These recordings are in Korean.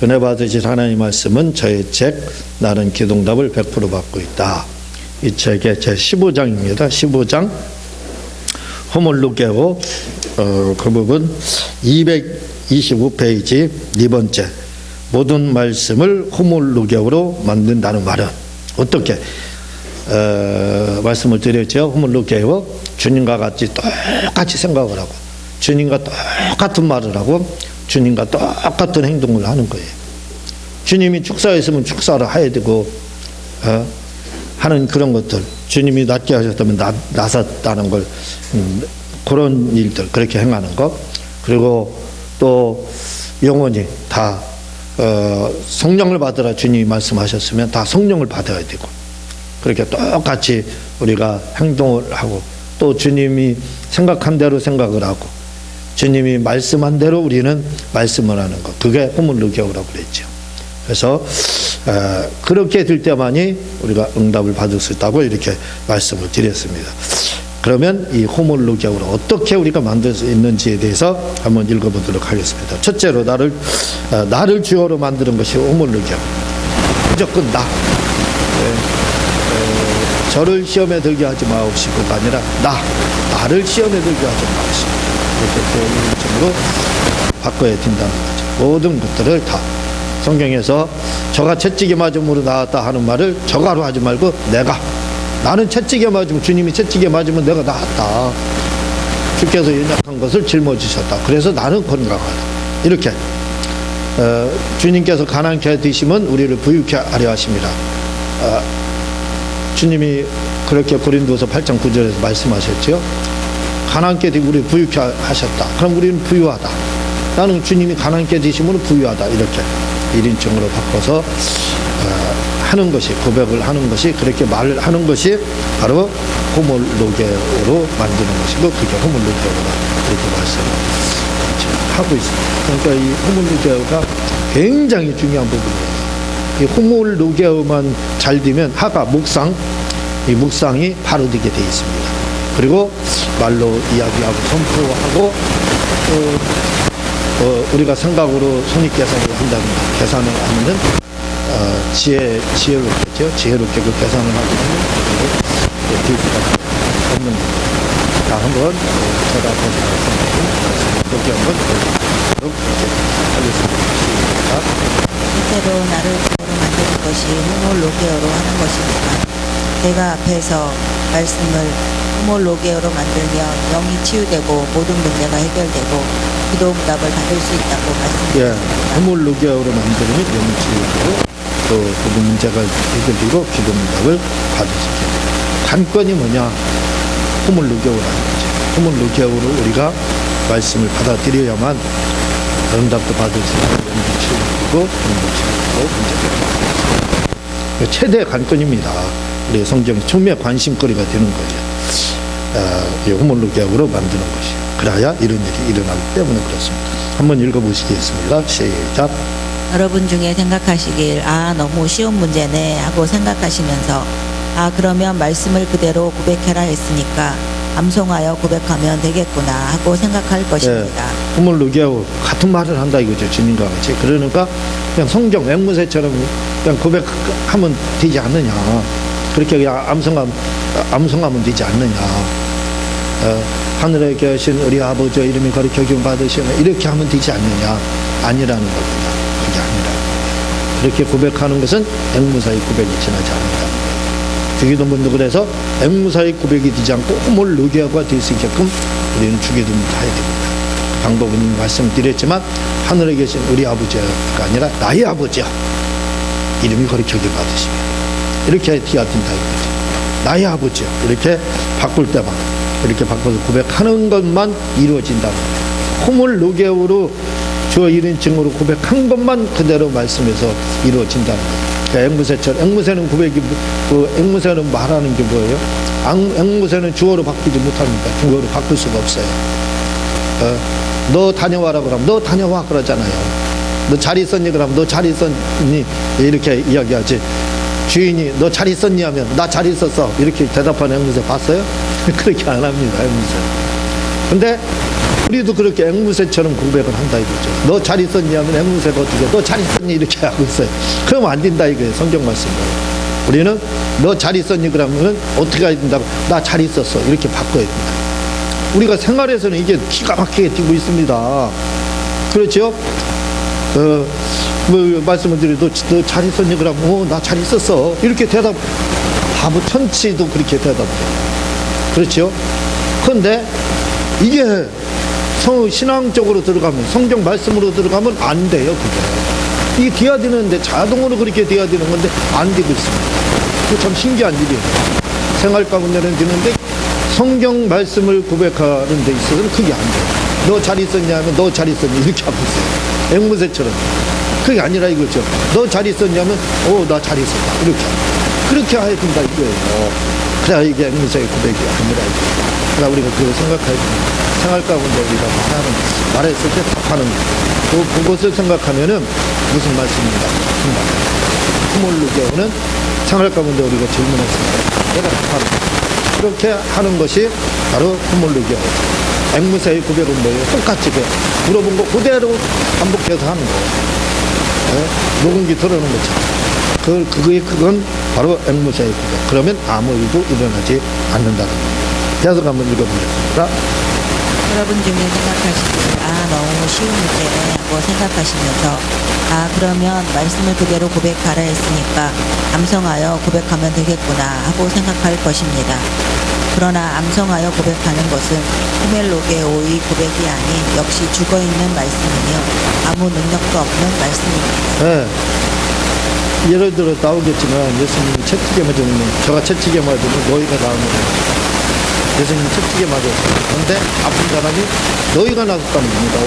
은혜 받으실 하나님 말씀은 저의 책 나는 기도응답을 100% 받고 있다. 이 책의 제 15장입니다. 15장 호몰루게오 그 부분 225페이지 네 번째 모든 말씀을 호몰루게오로 만든다는 말은 어떻게 말씀을 드렸죠. 호몰루게오 주님과 같이 똑같이 생각을 하고 주님과 똑같은 말을 하고 주님과 똑같은 행동을 하는 거예요. 주님이 축사했으면 축사를 해야 되고 하는 그런 것들, 주님이 낫게 하셨다면 나섰다는 걸 그런 일들 그렇게 행하는 것, 그리고 또 영원히 다 성령을 받으라 주님이 말씀하셨으면 다 성령을 받아야 되고 그렇게 똑같이 우리가 행동을 하고 또 주님이 생각한 대로 생각을 하고 주님이 말씀한 대로 우리는 말씀을 하는 것, 그게 호몰루게오라고 그랬죠. 그래서 그렇게 될 때만이 우리가 응답을 받을 수 있다고 이렇게 말씀을 드렸습니다. 그러면 이 호몰루게오를 어떻게 우리가 만들 수 있는지에 대해서 한번 읽어보도록 하겠습니다. 첫째로 나를 주어로 만드는 것이 호몰루게오. 무조건 저를 시험에 들게 하지 마옵시고가 아니라 나를 시험에 들게 하지 마옵시고 이렇게 이런 식으로 바꿔야 된다는 거죠. 모든 것들을 다 성경에서 저가 채찍에 맞음으로 나았다 하는 말을 저가로 하지 말고 나는 채찍에 맞으면 주님이 채찍에 맞으면 내가 나았다. 주께서 연약한 것을 짊어지셨다. 그래서 나는 건강하다. 이렇게 주님께서 가난케 드시면 우리를 부유케 하려 하십니다. 주님이 그렇게 고린도서 8장 9절에서 말씀하셨죠. 가난케 되고 우리 부유케 하셨다. 그럼 우리는 부유하다. 나는 주님이 가난케 되시면 부유하다. 이렇게 1인칭으로 바꿔서 하는 것이, 고백을 하는 것이, 그렇게 말을 하는 것이 바로 호몰루게오로 만드는 것이고 그게 호몰루게오다. 이렇게 말씀을 하고 있습니다. 그러니까 이 호몰루게오가 굉장히 중요한 부분이에요. 이 호몰루게오만 잘 되면 이 묵상이 바로 되게 되어 있습니다. 그리고 말로 이야기하고 선포하고 우리가 생각으로 손익계산을 한다든가 계산을 하면은 지혜롭겠죠. 지혜롭게 그 계산을 하게 하면 될 수가 없는 겁니다. 자, 한번 제가 다시 말씀드리고 여기 한번 보도록 하겠습니다. 시작. 실제로 나를 주어로 만드는 것이 호몰루게오로 하는 것이니까 제가 앞에서 말씀을 호몰루게오로 만들면 영이 치유되고 모든 문제가 해결되고 기도응답을 받을 수 있다고 말씀드렸습니다. 호몰루게오로 만들면 영이 치유되고 또 모든 문제가 해결되고 기도응답을 받을 수 있다. 관건이 뭐냐? 호몰루게오라는 거죠. 호몰루게오로 우리가 말씀을 받아들여야만 응답도 받을 수 있고 영이 치유되고 문제가 해결되고 최대 관건입니다. 우리 성경 처음에 관심거리가 되는 거예요. 호몰루게오로 만드는 것이. 그래야 이런 일이 일어나기 때문에 그렇습니다. 한번 읽어보시겠습니다. 시작. 여러분 중에 생각하시길 너무 쉬운 문제네 하고 생각하시면서 그러면 말씀을 그대로 고백해라 했으니까 암송하여 고백하면 되겠구나 하고 생각할 것입니다. 호몰루게오 같은 말을 한다 이거죠. 주님과 같이. 그러니까 그냥 성경 앵무새처럼 그냥 고백하면 되지 않느냐. 그렇게 그냥 암송하면 되지 않느냐. 하늘에 계신 우리 아버지 이름이 거룩히 여김 받으시면 이렇게 하면 되지 않느냐. 아니라는 겁니다. 그게 아니라 그렇게 고백하는 것은 앵무새의 고백이 지나지 않는다. 주기도문도 그래서 앵무새의 고백이 되지 않고 호몰루게오가 될 수 있게끔 우리는 주기도문을 해야 됩니다. 방법은 이미 말씀드렸지만 하늘에 계신 우리 아버지가 아니라 나의 아버지야 이름이 거룩히 여김 받으시면 이렇게 해야 된다 이거죠. 나의 아버지야 이렇게 바꿀 때만 이렇게 바꿔서 고백하는 것만 이루어진다는 거예요. 호몰루게오로 주어 1인칭으로 고백한 것만 그대로 말씀에서 이루어진다는 거예요. 그러니까 앵무새는 고백이, 앵무새는 말하는 게 뭐예요? 앵무새는 주어로 바뀌지 못합니다. 주어로 바꿀 수가 없어요. 너 다녀와라 그러면 너 다녀와 그러잖아요. 너 잘 있었니 그러면 너 잘 있었니 이렇게 이야기하지. 주인이 너 잘 있었니 하면 나 잘 있었어 이렇게 대답하는 앵무새 봤어요? 그렇게 안 합니다. 앵무새. 근데 우리도 그렇게 앵무새처럼 고백을 한다 이거죠. 너 잘 있었니 하면 앵무새가 어떻게 너 잘 있었니 이렇게 하고 있어요. 그러면 안 된다 이거예요. 성경 말씀대로. 우리는 너 잘 있었니 그러면은 어떻게 해야 된다고 나 잘 있었어 이렇게 바꿔야 된다. 우리가 생활에서는 이게 기가 막히게 띄고 있습니다. 그렇죠? 뭐 말씀을 드려도 너 잘 있었니 그러면 나 잘 있었어 이렇게 대답 바보 천치도 그렇게 대답해요. 그렇죠? 그런데 이게 신앙적으로 들어가면 성경 말씀으로 들어가면 안 돼요. 그게 이게 돼야 되는데 자동으로 그렇게 돼야 되는 건데 안 되고 있습니다. 그게 참 신기한 일이에요. 생활 가운데는 되는데 성경 말씀을 고백하는 데 있어서는 그게 안 돼요. 너 잘 있었냐 하면 너 잘 있었니 이렇게 하고 있어요. 앵무새처럼. 그게 아니라 이거죠. 너 잘 있었냐면 나 잘 있었다 이렇게 그렇게 해야 된다 이거예요. 그래야 이게 앵무새의 고백이 아니라 이거예요. 그러니까 우리가 그걸 생각해야 됩니다. 생활 가운데 우리가 말했을 때 답하는 그것을 생각하면은 무슨 말씀입니다. 후몰루게오는 생활 가운데 우리가 질문했을 때 내가 답하는 그렇게 하는 것이 바로 후몰루게오. 앵무새의 고백은 뭐예요? 똑같이 물어본 거 그대로 반복해서 하는 거예요. 네? 녹음기 들어오는 것처럼. 그건 바로 앵무새의 고백. 그러면 아무 일도 일어나지 않는다는 겁니다. 계속 한번 읽어보겠습니다. 여러분 중에 생각하시기를 너무 쉬운 문제네 하고 생각하시면서 그러면 말씀을 그대로 고백하라 했으니까 암송하여 고백하면 되겠구나 하고 생각할 것입니다. 그러나 암송하여 고백하는 것은 후멜로게오의 고백이 아닌 역시 죽어있는 말씀이며 아무 능력도 없는 말씀입니다. 네. 예를 들어 나오겠지만 예수님이 채찍에 맞으면 저가 채찍에 맞으면 너희가 나오는 예수님 채찍에 맞았어요. 그런데 아픈 사람이 너희가 나섰다는 겁니다.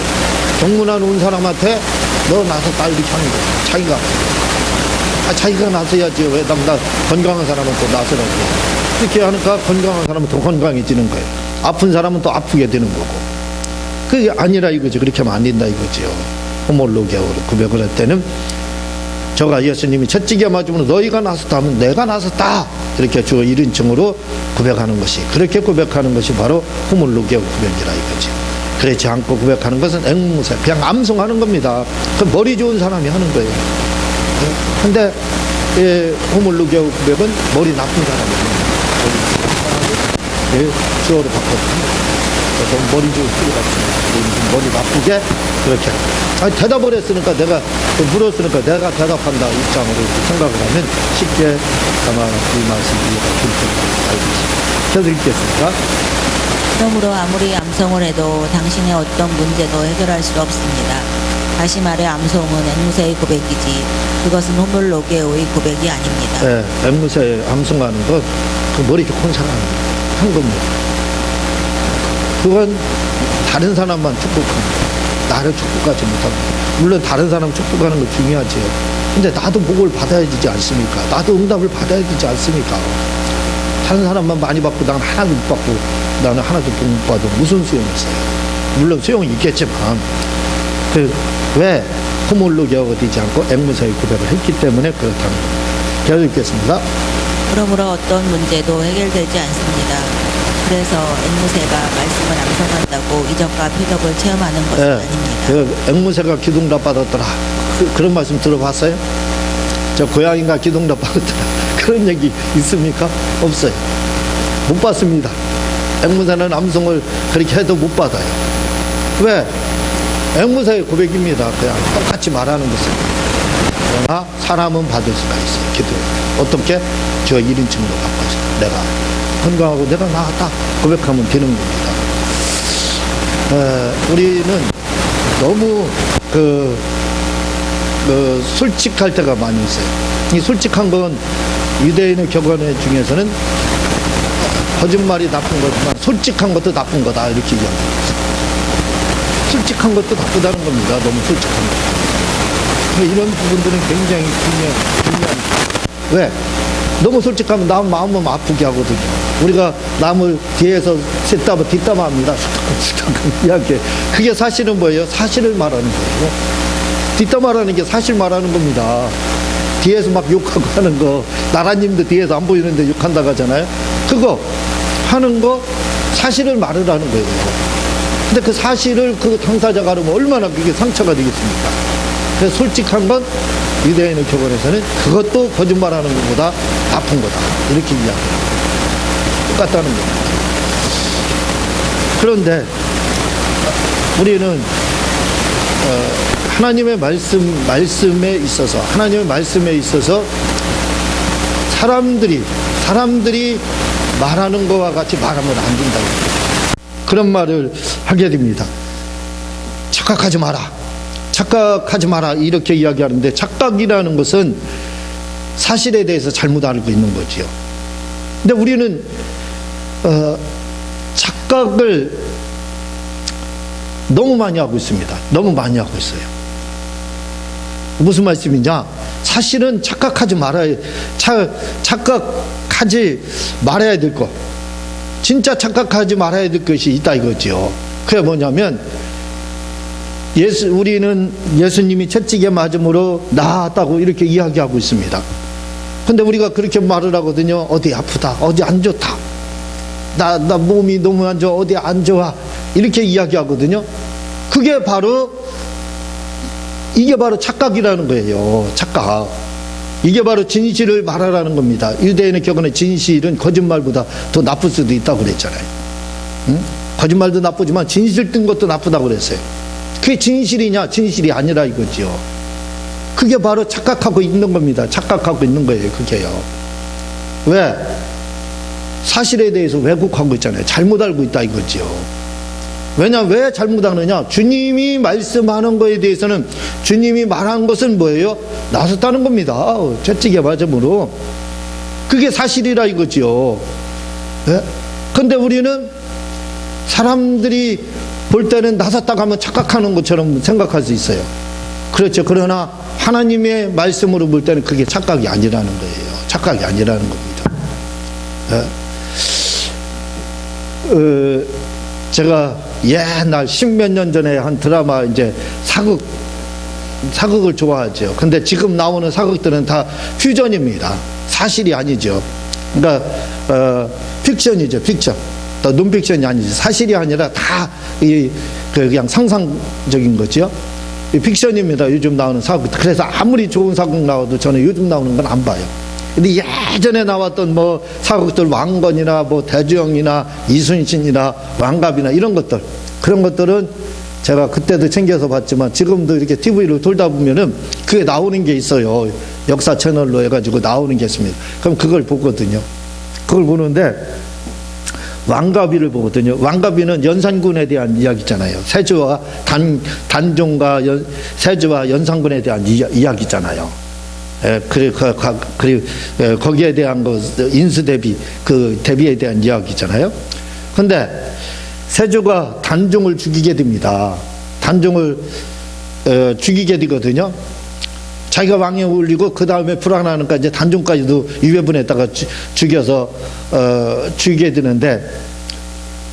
병문안 온 사람한테 너 나섰다 이렇게 하는 거예요. 자기가 나서야지 왜 나 건강한 사람은 또 나서라고 이렇게 하니까 건강한 사람은 더 건강해지는 거예요. 아픈 사람은 또 아프게 되는 거고 그게 아니라 이거죠. 그렇게 하면 안 된다 이거죠. 호몰로게오로 고백을 할 때는 저가 예수님이 채찍에 맞으면 너희가 나섰다 하면 내가 나섰다 이렇게 주어 1인칭으로 고백하는 것이 그렇게 고백하는 것이 바로 호몰로게오 고백이라 이거죠. 그렇지 않고 고백하는 것은 앵무새 그냥 암송하는 겁니다. 그 머리 좋은 사람이 하는 거예요. 근데 호몰로게오 고백은 머리 나쁜 사람이 하는 거예요. 주어로 바꿔서 머리 좋은 소리 같은 머리 나쁘게 그렇게 대답을 했으니까 내가 물었으니까 내가 대답한다 입장으로 생각을 하면 쉽게 아마 이 말씀이 이해가 될 것입니다. 계속 읽겠습니다. 그러므로 아무리 암송을 해도 당신의 어떤 문제도 해결할 수 없습니다. 다시 말해 암송은 앵무새의 고백이지 그것은 호몰로게오의 고백이 아닙니다. 네, 앵무새 암송하는 건 그 머리 좋은 사람 한 겁니다. 그건 다른 사람만 축복합니다. 나를 축복하지 못합니다. 물론 다른 사람 축복하는 거 중요하죠. 근데 나도 복을 받아야 되지 않습니까? 나도 응답을 받아야 되지 않습니까? 다른 사람만 많이 받고 나는 하나도 못 받고 나는 하나도 복 못 받아도 무슨 소용이 있어요? 물론 소용이 있겠지만 왜 호몰로게오가 되지 않고 앵무새의 고백을 했기 때문에 그렇다는 겁니다. 계속 읽겠습니다. 그러므로 어떤 문제도 해결되지 않습니다. 그래서 앵무새가 말씀을 암송한다고 이적과 표적을 체험하는 것은 아닙니다. 앵무새가 기둥답 받았더라. 그런 말씀 들어봤어요? 저 고양이가 기둥답 받았더라. 그런 얘기 있습니까? 없어요. 못 받습니다. 앵무새는 암송을 그렇게 해도 못 받아요. 왜? 앵무새의 고백입니다. 그냥 똑같이 말하는 것은. 그러나 사람은 받을 수가 있어요. 기도. 어떻게? 저 1인칭으로 바꿔서 내가 건강하고 내가 나았다 고백하면 되는 겁니다. 우리는 너무 솔직할 때가 많이 있어요. 이 솔직한 건 유대인의 격언 중에서는 거짓말이 나쁜 거지만 솔직한 것도 나쁜 거다 이렇게 얘기합니다. 솔직한 것도 나쁘다는 겁니다. 너무 솔직한 것. 이런 부분들은 굉장히 중요합니다. 왜? 너무 솔직하면 남 마음은 아프게 하거든요. 우리가 남을 뒤에서 뒷담화합니다. 이야기. 그게 사실은 뭐예요? 사실을 말하는 거예요. 뒷담화라는 게 사실 말하는 겁니다. 뒤에서 막 욕하고 하는 거, 나라님도 뒤에서 안 보이는데 욕한다고 하잖아요. 그거 하는 거 사실을 말을 하는 거예요. 근데 그 사실을 그 당사자가 알으면 얼마나 그게 상처가 되겠습니까? 그래서 솔직한 건 유대인의 교본에서는 그것도 거짓말하는 것보다 나쁜 거다, 이렇게 이야기합니다. 똑같다는 겁니다. 그런데 우리는 하나님의 말씀에 있어서 사람들이 말하는 것과 같이 말하면 안 된다고, 그런 말을 하게 됩니다. 착각하지 마라 이렇게 이야기하는데, 착각이라는 것은 사실에 대해서 잘못 알고 있는 거지요. 근데 우리는 착각을 너무 많이 하고 있습니다. 너무 많이 하고 있어요. 무슨 말씀이냐? 사실은 착각하지 말아야 될 것, 진짜 착각하지 말아야 될 것이 있다 이거죠. 그게 뭐냐면, 우리는 예수님이 채찍에 맞음으로 나았다고 이렇게 이야기하고 있습니다. 근데 우리가 그렇게 말을 하거든요. 어디 아프다, 어디 안 좋다, 나 몸이 너무 안 좋아, 어디 안 좋아, 이렇게 이야기하거든요. 이게 바로 착각이라는 거예요. 착각. 이게 바로 진실을 말하라는 겁니다. 유대인의 경우는 진실은 거짓말보다 더 나쁠 수도 있다고 그랬잖아요. 응? 거짓말도 나쁘지만 진실 뜬 것도 나쁘다고 그랬어요. 그게 진실이냐 진실이 아니라 이거죠. 그게 바로 착각하고 있는 겁니다. 착각하고 있는 거예요. 그게요. 왜? 사실에 대해서 왜곡하고 있잖아요. 잘못 알고 있다 이거죠. 왜 잘못 하느냐? 주님이 말씀하는 거에 대해서는, 주님이 말한 것은 뭐예요? 나섰다는 겁니다. 채찍에 맞음으로. 그게 사실이라 이거죠. 그런데 우리는 사람들이 볼 때는 나섰다고 하면 착각하는 것처럼 생각할 수 있어요. 그렇죠. 그러나 하나님의 말씀으로 볼 때는 그게 착각이 아니라는 거예요. 착각이 아니라는 겁니다. 제가 옛날 십몇 년 전에 한 드라마, 이제 사극을 좋아하죠. 근데 지금 나오는 사극들은 다 퓨전입니다. 사실이 아니죠. 그러니까 픽션이죠. 픽션. 또 논픽션이 아니죠. 사실이 아니라 다 그냥 상상적인 거죠. 픽션입니다. 요즘 나오는 사극. 그래서 아무리 좋은 사극 나와도 저는 요즘 나오는 건 안 봐요. 근데 예전에 나왔던 사극들, 왕건이나 대주영이나 이순신이나 왕갑이나 이런 것들, 그런 것들은 제가 그때도 챙겨서 봤지만 지금도 이렇게 TV를 돌다 보면은 그게 나오는 게 있어요. 역사 채널로 해가지고 나오는 게 있습니다. 그럼 그걸 보거든요. 그걸 보는데 왕가비를 보거든요. 왕가비는 연산군에 대한 이야기잖아요. 세주와 단종과 세주와 연산군에 대한 이야기잖아요. 그리고 거기에 대한 인수 대비, 그 대비에 대한 이야기잖아요. 근데 세조가 단종을 죽이게 됩니다. 단종을 죽이게 되거든요. 자기가 왕에 올리고 그 다음에 불안하니까 이제 단종까지도 유해분에다가 죽여서 죽이게 되는데,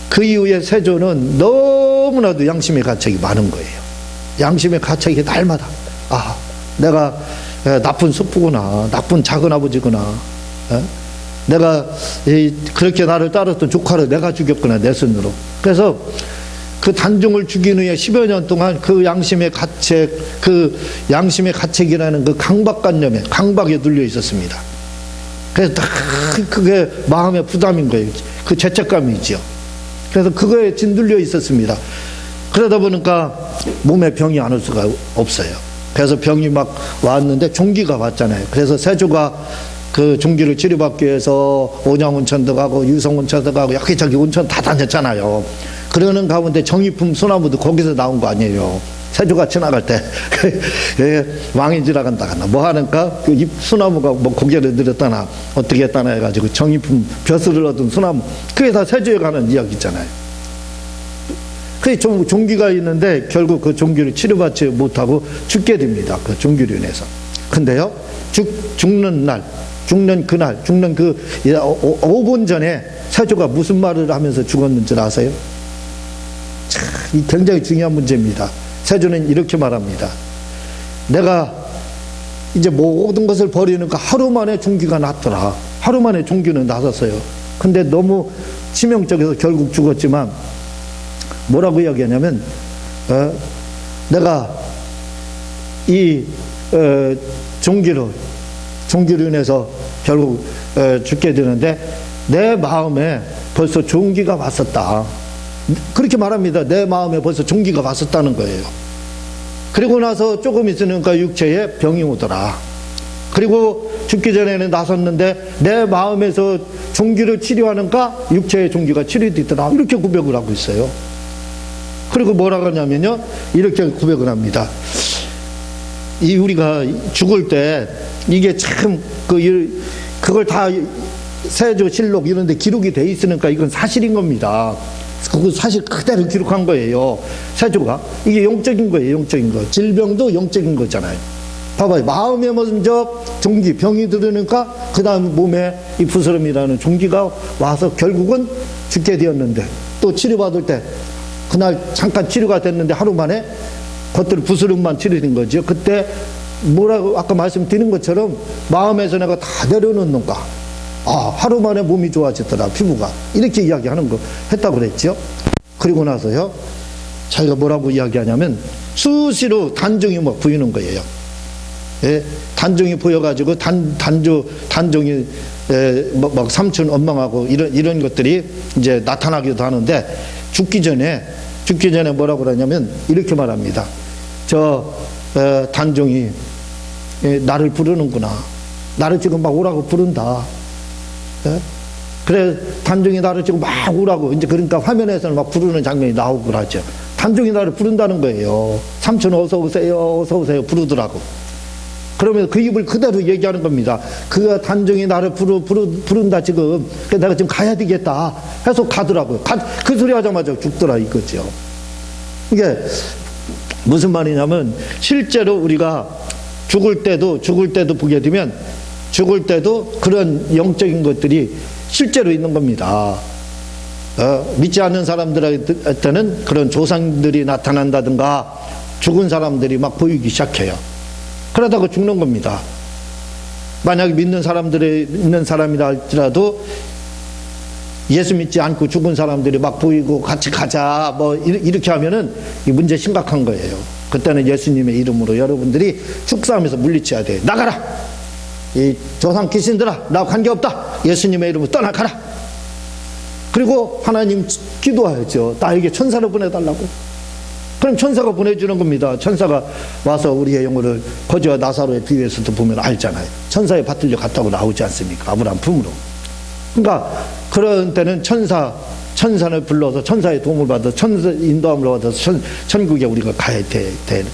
그 이후에 세조는 너무나도 양심의 가책이 많은 거예요. 양심의 가책이 날마다, 내가 나쁜 숙부구나, 나쁜 작은아버지구나, 내가 그렇게 나를 따랐던 조카를 내가 죽였구나, 내 손으로. 그래서 그 단종을 죽인 후에 10여 년 동안 그 양심의 가책이라는 그 강박에 눌려 있었습니다. 그래서 그게 마음의 부담인 거예요. 그 죄책감이지요. 그래서 그거에 짓눌려 있었습니다. 그러다 보니까 몸에 병이 안 올 수가 없어요. 그래서 병이 막 왔는데 종기가 왔잖아요. 그래서 세조가 그 종기를 치료받기 위해서 온양온천도 가고 유성온천도 가고 여기저기 온천 다 다녔잖아요. 그러는 가운데 정의품 소나무도 거기서 나온 거 아니에요. 세조가 지나갈 때 왕이 지나간다거나 뭐 하니까 그 소나무가 고개를 들었다나 어떻게 했다나 해가지고 정의품 벼슬을 얻은 소나무, 그게 다 세조에 관한 이야기잖아요. 그 종기가 있는데 결국 그 종기를 치료받지 못하고 죽게 됩니다. 그 종기로 인해서. 근데요, 죽는 그날 5분 전에 세조가 무슨 말을 하면서 죽었는지 아세요? 이 굉장히 중요한 문제입니다. 세조는 이렇게 말합니다. 내가 이제 모든 것을 버리니까 하루 만에 종기가 났더라. 하루 만에 종기는 났었어요. 근데 너무 치명적이어서 결국 죽었지만 뭐라고 이야기하냐면 내가 이 종기로 인해서 결국 죽게 되는데 내 마음에 벌써 종기가 왔었다. 그렇게 말합니다. 내 마음에 벌써 종기가 왔었다는 거예요. 그리고 나서 조금 있으니까 육체에 병이 오더라. 그리고 죽기 전에는 나섰는데 내 마음에서 종기를 치료하는가 육체의 종기가 치료되더라. 이렇게 고백을 하고 있어요. 그리고 뭐라고 하냐면요, 이렇게 고백을 합니다. 이 우리가 죽을 때 이게 참 그걸 다 세조실록 이런 데 기록이 돼 있으니까 이건 사실인 겁니다. 그거 사실 그대로 기록한 거예요. 세조가. 이게 영적인 거예요. 영적인 거. 질병도 영적인 거잖아요. 봐봐요. 마음에 먼저 종기, 병이 들으니까 그 다음 몸에 이 부스럼이라는 종기가 와서 결국은 죽게 되었는데, 또 치료받을 때 그날 잠깐 치료가 됐는데 하루 만에 겉들 부스럼만 치료된 거죠. 그때 뭐라고 아까 말씀드린 것처럼 마음에서 내가 다 내려놓는가. 하루 만에 몸이 좋아졌더라. 피부가. 이렇게 이야기하는 거 했다고 그랬죠. 그리고 나서요, 자기가 뭐라고 이야기하냐면 수시로 단종이 막 보이는 거예요. 예, 단종이 보여가지고 단종이 막 삼촌 원망하고 이런 것들이 이제 나타나기도 하는데, 죽기 전에 뭐라고 그러냐면 이렇게 말합니다. 단종이 나를 부르는구나. 나를 지금 막 오라고 부른다. 예? 그래, 단종이 나를 지금 막 오라고, 이제 그러니까 화면에서는 막 부르는 장면이 나오고 그러죠. 단종이 나를 부른다는 거예요. 삼촌 어서 오세요, 어서 오세요 부르더라고. 그러면 그 입을 그대로 얘기하는 겁니다. 그 단종이 나를 부른다 지금. 그래서 내가 지금 가야 되겠다 해서 가더라고요. 그 소리 하자마자 죽더라 이거죠. 이게 무슨 말이냐면, 실제로 우리가 죽을 때도 보게 되면 죽을 때도 그런 영적인 것들이 실제로 있는 겁니다. 믿지 않는 사람들한테는 그런 조상들이 나타난다든가 죽은 사람들이 막 보이기 시작해요. 그러다가 죽는 겁니다. 만약에 믿는 사람이라 할지라도 예수 믿지 않고 죽은 사람들이 막 보이고 같이 가자 뭐 이렇게 하면은 이 문제 심각한 거예요. 그때는 예수님의 이름으로 여러분들이 축사하면서 물리쳐야 돼요. 나가라! 이 조상 귀신들아, 나 관계없다. 예수님의 이름으로 떠나가라. 그리고 하나님 기도하죠. 나에게 천사를 보내달라고. 그럼 천사가 보내주는 겁니다. 천사가 와서 우리의 영혼을 거지와 나사로의 비유에서도 보면 알잖아요. 천사의 받들려 갔다고 나오지 않습니까? 아브라함 품으로. 그러니까 그런 때는 천사를 불러서 천사의 도움을 받아서 천사 인도함을 받아서 천국에 우리가 가야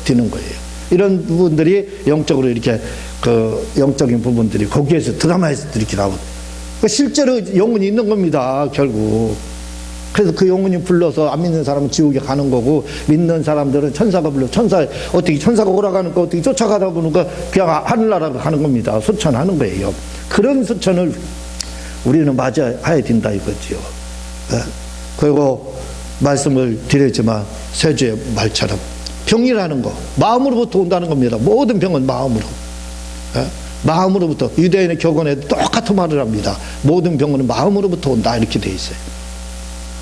되는 거예요. 이런 부분들이 영적으로 이렇게 그 영적인 부분들이 거기에서 드라마에서 이렇게 나오고, 그러니까 실제로 영혼이 있는 겁니다. 결국. 그래서 그 영혼이 불러서 안 믿는 사람은 지옥에 가는 거고, 믿는 사람들은 천사가 불러 어떻게 천사가 오라가니까 어떻게 쫓아가다 보니까 그냥 하늘나라로 가는 겁니다. 소천하는 거예요. 그런 소천을 우리는 맞아야 된다 이거지요. 그리고 말씀을 드렸지만 세주의 말처럼 병이라는 거 마음으로부터 온다는 겁니다. 모든 병은 마음으로. 마음으로부터. 유대인의 격언에도 똑같은 말을 합니다. 모든 병은 마음으로부터 온다 이렇게 돼 있어요.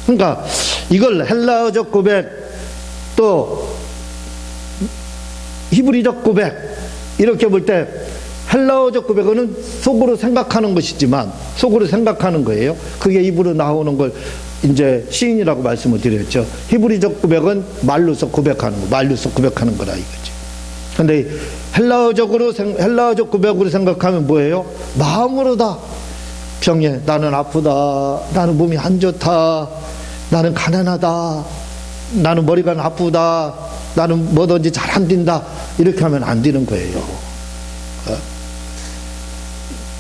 그러니까 이걸 헬라어적 고백, 또 히브리적 고백 이렇게 볼 때 헬라어적 고백은 속으로 생각하는 것이지만, 속으로 생각하는 거예요. 그게 입으로 나오는 걸 이제 시인이라고 말씀을 드렸죠. 히브리적 고백은 말로서 고백하는 거, 말로서 고백하는 거라 이거죠. 근데 헬라어적 고백으로 생각하면 뭐예요? 마음으로다. 병에 나는 아프다, 나는 몸이 안 좋다, 나는 가난하다, 나는 머리가 아프다, 나는 뭐든지 잘 안 된다, 이렇게 하면 안 되는 거예요.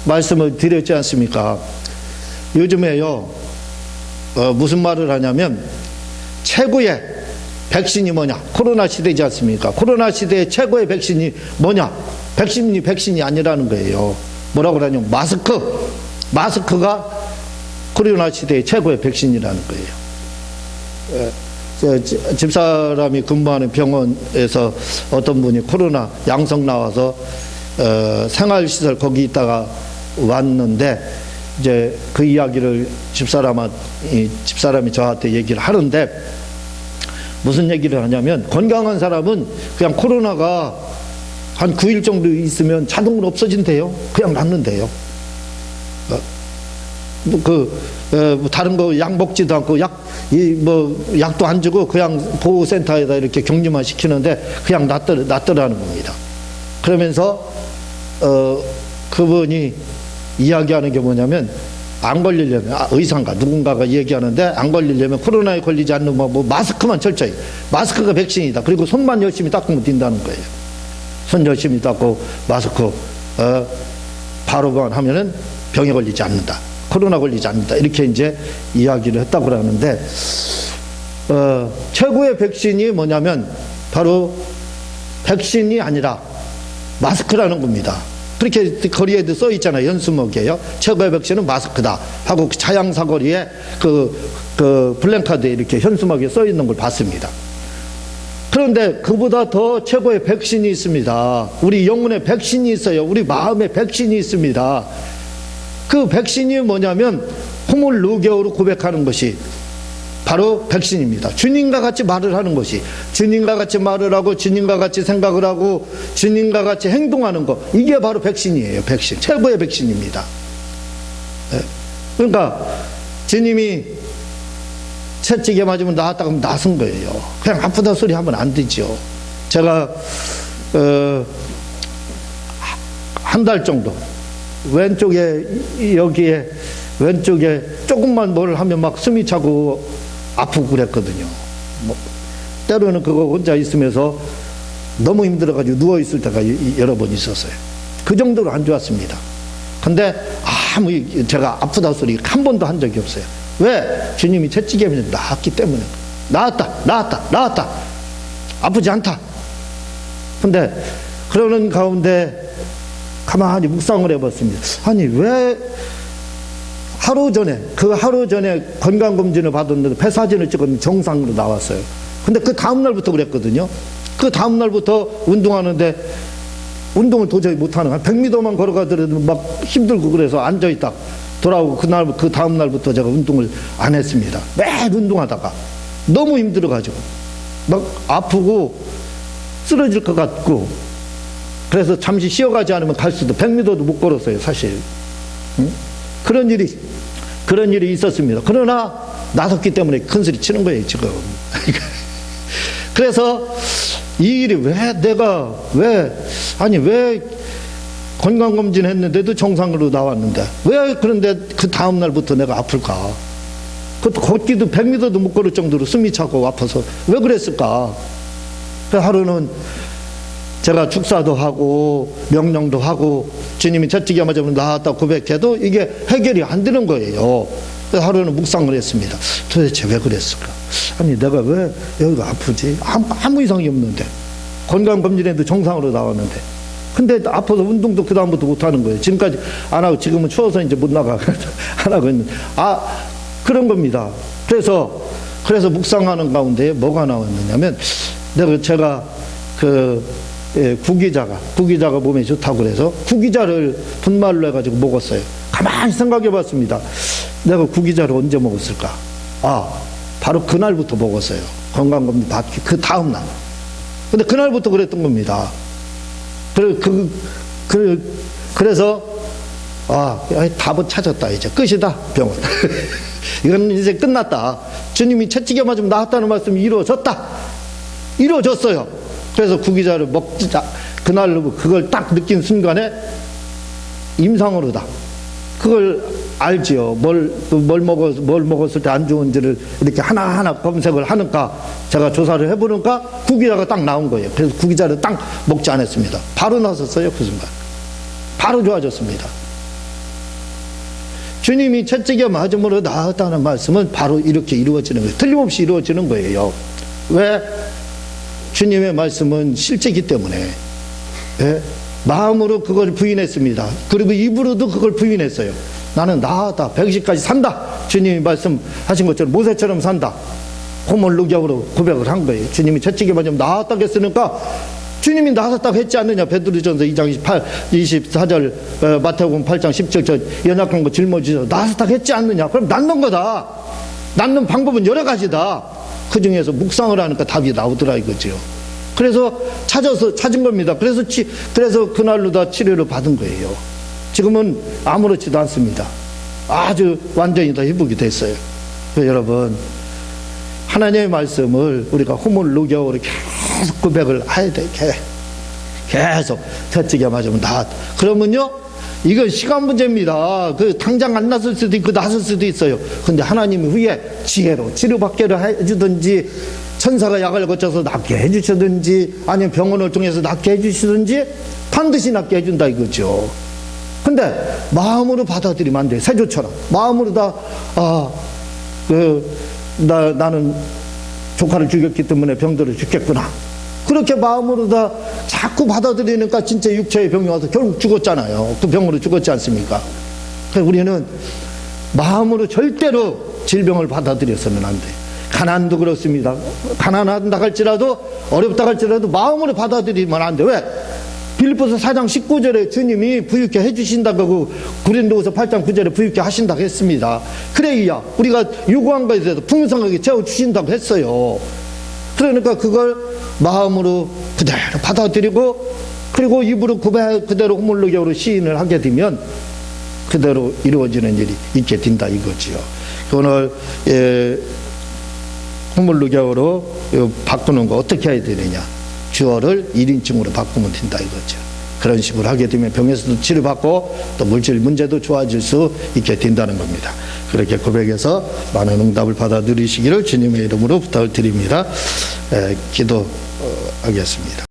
말씀을 드렸지 않습니까? 요즘에요, 무슨 말을 하냐면 최고의 백신이 뭐냐? 코로나 시대지 않습니까? 코로나 시대의 최고의 백신이 뭐냐? 백신이 아니라는 거예요. 뭐라고 그러냐면 마스크가 코로나 시대의 최고의 백신이라는 거예요. 집사람이 근무하는 병원에서 어떤 분이 코로나 양성 나와서 생활시설 거기 있다가 왔는데, 이제 그 이야기를 집사람이 저한테 얘기를 하는데, 무슨 얘기를 하냐면 건강한 사람은 그냥 코로나가 한 9일 정도 있으면 자동으로 없어진대요. 그냥 낫는데요. 뭐 다른 거 약 먹지도 않고 약도 안 주고 그냥 보호센터에다 이렇게 격리만 시키는데 그냥 낫더라는 겁니다. 그러면서 그분이 이야기하는 게 뭐냐면 안 걸리려면 의사인가 누군가가 얘기하는데 안 걸리려면 코로나에 걸리지 않는 뭐 마스크만 철저히 마스크가 백신이다. 그리고 손만 열심히 닦으면 된다는 거예요. 손 열심히 닦고 마스크 바로만 하면은 병에 걸리지 않는다. 코로나 걸리지 않는다. 이렇게 이제 이야기를 했다고 그러는데 최고의 백신이 뭐냐면 바로 백신이 아니라 마스크라는 겁니다. 그렇게 거리에도 써 있잖아요. 연수목이에요. 최고의 백신은 마스크다 하고 자양사거리에 그 플랜카드에 이렇게 현수막에 써 있는 걸 봤습니다. 그런데 그보다 더 최고의 백신이 있습니다. 우리 영혼의 백신이 있어요. 우리 마음의 백신이 있습니다. 그 백신이 뭐냐면 호몰루게오로 고백하는 것이 바로 백신입니다. 주님과 같이 말을 하는 것이, 주님과 같이 말을 하고 주님과 같이 생각을 하고 주님과 같이 행동하는 것, 이게 바로 백신이에요. 백신, 최고의 백신입니다. 그러니까 주님이 채찍에 맞으면 나았다 그러면 나선 거예요. 그냥 아프다 소리 하면 안 되죠. 제가 한 달 정도 왼쪽에 여기에 왼쪽에 조금만 뭘 하면 막 숨이 차고 아프고 그랬거든요. 뭐 때로는 그거 혼자 있으면서 너무 힘들어가지고 누워 있을 때가 여러 번 있었어요. 그 정도로 안 좋았습니다. 근데 아무 제가 아프다 소리 한 번도 한 적이 없어요. 왜? 주님이 채찍에 나았기 때문에. 나았다 아프지 않다. 근데 그러는 가운데 가만히 묵상을 해봤습니다. 아니 왜 하루 전에 건강검진을 받았는데 폐 사진을 찍었는데 정상으로 나왔어요. 근데 그 다음날부터 그랬거든요. 그 다음날부터 운동하는데 운동을 도저히 못하는, 한 100m만 걸어가더라도 막 힘들고 그래서 앉아있다 돌아오고 그 다음날부터 제가 운동을 안 했습니다. 매일 운동하다가 너무 힘들어가지고 막 아프고 쓰러질 것 같고 그래서 잠시 쉬어가지 않으면 갈 수도 100m도 못 걸었어요, 사실. 응? 그런 일이 있었습니다. 그러나 나섰기 때문에 큰 소리 치는 거예요, 지금. 그래서 이 일이 왜 건강검진 했는데도 정상으로 나왔는데 왜 그런데 그 다음날부터 내가 아플까? 그것도 걷기도 100m도 못 걸을 정도로 숨이 차고 아파서 왜 그랬을까? 그 하루는 제가 축사도 하고 명령도 하고 주님이 채찍에 맞으면 나았다 고백해도 이게 해결이 안 되는 거예요. 그래서 하루는 묵상을 했습니다. 도대체 왜 그랬을까? 아니 내가 왜 여기가 아프지? 아무 이상이 없는데 건강검진에도 정상으로 나왔는데 근데 아파서 운동도 그 다음부터 못하는 거예요. 지금까지 안 하고 지금은 추워서 이제 못 나가 안 하고 있는데 그런 겁니다. 그래서 묵상하는 가운데 뭐가 나왔느냐면 제가 구기자가 몸에 좋다고 그래서 구기자를 분말로 해가지고 먹었어요. 가만히 생각해 봤습니다. 내가 구기자를 언제 먹었을까? 바로 그날부터 먹었어요. 건강검진 받기 그 다음날. 근데 그날부터 그랬던 겁니다. 그래서 답은 찾았다. 이제 끝이다. 병원. 이건 이제 끝났다. 주님이 채찍에 맞으면 나았다는 말씀이 이루어졌어요. 그래서 구기자를 먹자. 그날 그걸 딱 느낀 순간에 임상으로다. 그걸 알지요. 뭘 먹었을 때 안 좋은지를 이렇게 하나하나 검색을 하니까 제가 조사를 해보니까 구기자가 딱 나온 거예요. 그래서 구기자를 딱 먹지 않았습니다. 바로 나섰어요. 그 순간. 바로 좋아졌습니다. 주님이 채찍에 맞음으로 나았다는 말씀은 바로 이렇게 이루어지는 거예요. 틀림없이 이루어지는 거예요. 왜? 주님의 말씀은 실제이기 때문에. 예? 마음으로 그걸 부인했습니다. 그리고 입으로도 그걸 부인했어요. 나는 나았다. 120까지 산다. 주님이 말씀하신 것처럼 모세처럼 산다. 호몰루게오로 고백을 한 거예요. 주님이 채찍에 맞으면 나았다고 했으니까 주님이 나섰다고 했지 않느냐. 베드로전서 2장 24절 마태복음 8장 17절 연약한 거 짊어지셔 나섰다고 했지 않느냐. 그럼 낫는 거다. 낫는 방법은 여러 가지다. 그 중에서 묵상을 하니까 답이 나오더라 이거죠. 그래서 찾은 겁니다. 그래서 그날로 다 치료를 받은 거예요. 지금은 아무렇지도 않습니다. 아주 완전히 다 회복이 됐어요. 여러분, 하나님의 말씀을 우리가 호몰로기어로 계속 고백을 해야 돼. 계속 터치게 맞으면 그러면요, 이건 시간 문제입니다. 당장 안 났을 수도 있고 났을 수도 있어요. 근데 하나님이 후에 지혜로 치료받게 해주든지, 천사가 약을 거쳐서 낫게 해주시든지, 아니면 병원을 통해서 낫게 해주시든지, 반드시 낫게 해준다 이거죠. 근데 마음으로 받아들이면 안 돼요. 세조처럼 마음으로 나는 조카를 죽였기 때문에 병들어 죽겠구나, 그렇게 마음으로 다 자꾸 받아들이니까 진짜 육체의 병이 와서 결국 죽었잖아요. 그 병으로 죽었지 않습니까? 그래서 우리는 마음으로 절대로 질병을 받아들여서는 안 돼. 가난도 그렇습니다. 가난하다 할지라도, 어렵다 할지라도 마음으로 받아들이면 안 돼. 왜? 빌립보서 4장 19절에 주님이 부유케 해주신다고, 고린도후서 8장 9절에 부유케 하신다고 했습니다. 그래야 우리가 요구한 것에 대해서 풍성하게 채워주신다고 했어요. 그러니까 그걸 마음으로 그대로 받아들이고, 그리고 입으로 그대로 호몰로기어로 시인을 하게 되면 그대로 이루어지는 일이 있게 된다 이거지요. 오늘 호몰로기어로 바꾸는 거 어떻게 해야 되느냐? 주어를 1인칭으로 바꾸면 된다 이거죠. 그런 식으로 하게 되면 병에서도 치료받고 또 물질 문제도 좋아질 수 있게 된다는 겁니다. 그렇게 고백해서 많은 응답을 받아 누리시기를 주님의 이름으로 부탁을 드립니다. 기도하겠습니다.